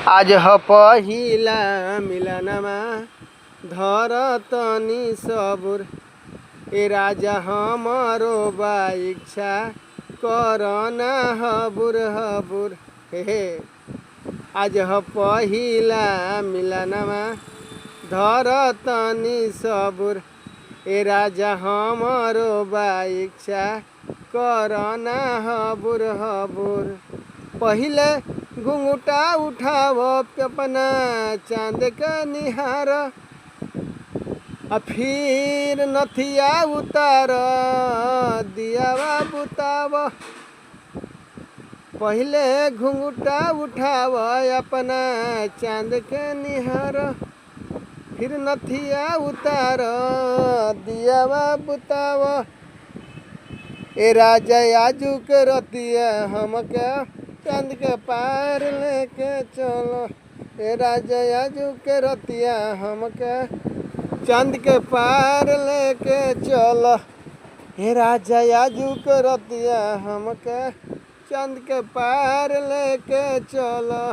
आज ह पहिला मिलनमा धर तनी सबुर। ए राजा हमरो बा इच्छा करना हबुर हबुर। हे आज ह पहिला मिलनमा धर तनी सबुर। ए राजा हमरो बा इच्छा करना हबुर हबुर। पहिले घुंघटा उठाव अपना चांद के निहार, फिर नथिया उतार दियावा बुताव। पहिले घुंघटा उठाव अपना चांद के निहार, फिर नथिया उतार दियावा बुताव। ए राजा आजू के रतिया हमके चांद के पार लेके चलो। ए राजा आजू के रतिया हमके चांद के पार लेके चलो। हे राजा आजू के रतिया हमके चांद के पार लेके चलो।